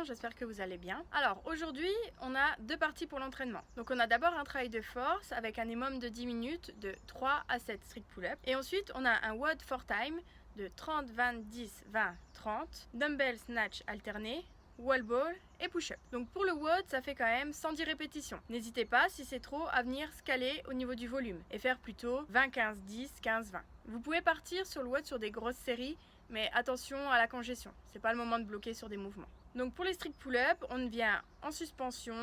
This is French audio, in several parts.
j'espère que vous allez bien. Alors aujourd'hui, on a deux parties pour l'entraînement. Donc on a d'abord un travail de force avec un minimum de 10 minutes de 3 à 7 strict pull-up. Et ensuite, on a un WOD for time de 30, 20, 10, 20, 30, dumbbell snatch alterné, wall ball et push-up. Donc pour le WOD, ça fait quand même 110 répétitions. N'hésitez pas, si c'est trop, à venir scaler au niveau du volume et faire plutôt 20, 15, 10, 15, 20. Vous pouvez partir sur le WOD sur des grosses séries, mais attention à la congestion. C'est pas le moment de bloquer sur des mouvements. Donc pour les strict pull-up, on vient en suspension,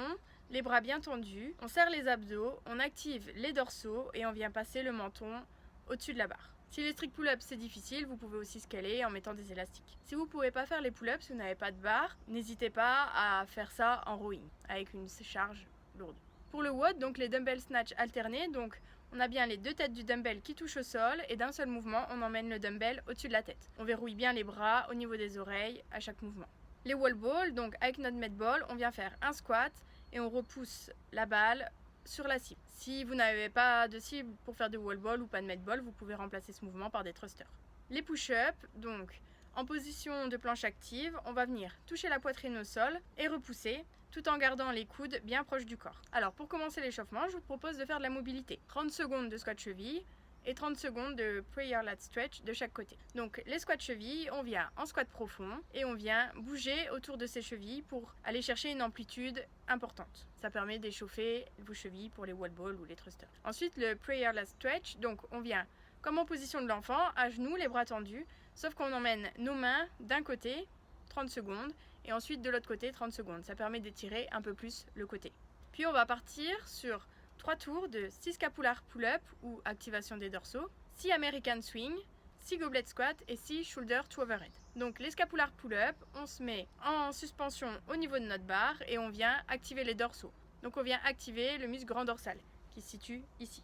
les bras bien tendus, on serre les abdos, on active les dorsaux et on vient passer le menton au-dessus de la barre. Si les strict pull-up c'est difficile, vous pouvez aussi scaler en mettant des élastiques. Si vous ne pouvez pas faire les pull-ups, si vous n'avez pas de barre, n'hésitez pas à faire ça en rowing, avec une charge lourde. Pour le WOD, donc les dumbbell snatch alternés, donc on a bien les deux têtes du dumbbell qui touchent au sol et d'un seul mouvement, on emmène le dumbbell au-dessus de la tête. On verrouille bien les bras au niveau des oreilles à chaque mouvement. Les wall ball, donc avec notre med ball, on vient faire un squat et on repousse la balle sur la cible. Si vous n'avez pas de cible pour faire de wall ball ou pas de med ball, vous pouvez remplacer ce mouvement par des thrusters. Les push-ups, donc en position de planche active, on va venir toucher la poitrine au sol et repousser tout en gardant les coudes bien proches du corps. Alors pour commencer l'échauffement, je vous propose de faire de la mobilité. 30 secondes de squat cheville et 30 secondes de prayer lat stretch de chaque côté. Donc les squats chevilles, on vient en squat profond et on vient bouger autour de ses chevilles pour aller chercher une amplitude importante. Ça permet d'échauffer vos chevilles pour les wall balls ou les thrusters. Ensuite le prayer lat stretch, donc on vient comme en position de l'enfant, à genoux, les bras tendus, sauf qu'on emmène nos mains d'un côté, 30 secondes, et ensuite de l'autre côté, 30 secondes. Ça permet d'étirer un peu plus le côté. Puis on va partir sur 3 tours de 6 scapular pull-up ou activation des dorsaux, 6 American swing, 6 goblet squat et 6 shoulder to overhead. Donc les scapular pull-up, on se met en suspension au niveau de notre barre et on vient activer les dorsaux. Donc on vient activer le muscle grand dorsal qui se situe ici.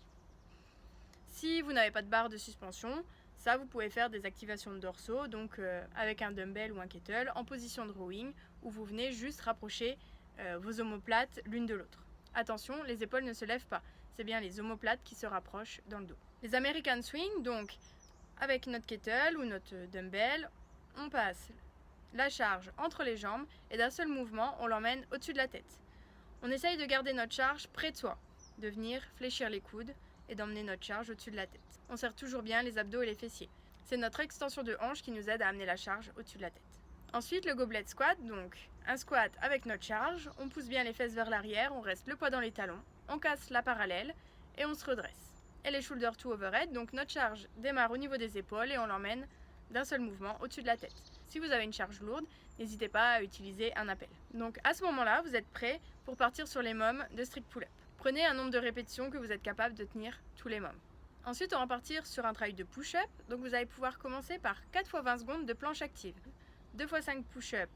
Si vous n'avez pas de barre de suspension, ça vous pouvez faire des activations de dorsaux, donc avec un dumbbell ou un kettle en position de rowing où vous venez juste rapprocher vos omoplates l'une de l'autre. Attention, les épaules ne se lèvent pas, c'est bien les omoplates qui se rapprochent dans le dos. Les American swing, donc avec notre kettle ou notre dumbbell, on passe la charge entre les jambes et d'un seul mouvement, on l'emmène au-dessus de la tête. On essaye de garder notre charge près de soi, de venir fléchir les coudes et d'emmener notre charge au-dessus de la tête. On serre toujours bien les abdos et les fessiers. C'est notre extension de hanche qui nous aide à amener la charge au-dessus de la tête. Ensuite, le goblet squat, donc un squat avec notre charge, on pousse bien les fesses vers l'arrière, on reste le poids dans les talons, on casse la parallèle et on se redresse. Et les shoulder to overhead, donc notre charge démarre au niveau des épaules et on l'emmène d'un seul mouvement au-dessus de la tête. Si vous avez une charge lourde, n'hésitez pas à utiliser un appel. Donc à ce moment-là, vous êtes prêt pour partir sur les mômes de strict pull-up. Prenez un nombre de répétitions que vous êtes capable de tenir tous les mômes. Ensuite, on va partir sur un travail de push-up. Donc vous allez pouvoir commencer par 4 x 20 secondes de planche active. 2 x 5 push-up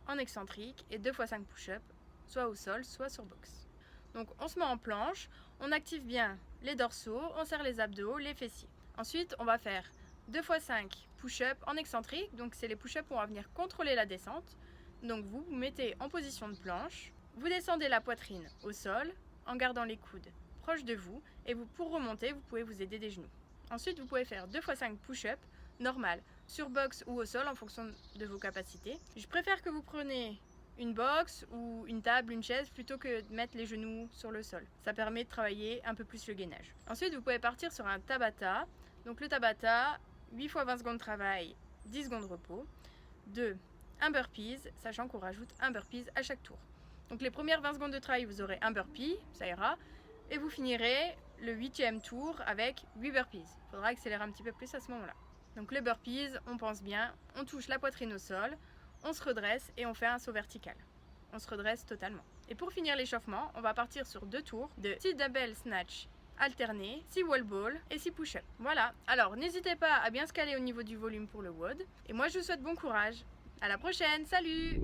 en excentrique et 2 x 5 push-up soit au sol, soit sur box. Donc on se met en planche, on active bien les dorsaux, on serre les abdos, les fessiers. Ensuite, on va faire 2 x 5 push-up en excentrique. Donc c'est les push-up où on va venir contrôler la descente. Donc vous vous mettez en position de planche, vous descendez la poitrine au sol, en gardant les coudes proches de vous et pour remonter, vous pouvez vous aider des genoux. Ensuite, vous pouvez faire 2 x 5 push-up normal sur box ou au sol en fonction de vos capacités. Je préfère que vous preniez une box ou une table, une chaise plutôt que de mettre les genoux sur le sol. Ça permet de travailler un peu plus le gainage. Ensuite, vous pouvez partir sur un Tabata. Donc le Tabata, 8 x 20 secondes de travail, 10 secondes de repos. 2. Un burpees, sachant qu'on rajoute un burpees à chaque tour. Donc les premières 20 secondes de travail, vous aurez un burpee, ça ira. Et vous finirez le 8e tour avec 8 burpees. Il faudra accélérer un petit peu plus à ce moment-là. Donc les burpees, on pense bien, on touche la poitrine au sol, on se redresse et on fait un saut vertical. On se redresse totalement. Et pour finir l'échauffement, on va partir sur 2 tours de 6 dumbbell snatch alternés, 6 wall ball et 6 push-up. Voilà, alors n'hésitez pas à bien se caler au niveau du volume pour le WOD. Et moi je vous souhaite bon courage. À la prochaine, salut!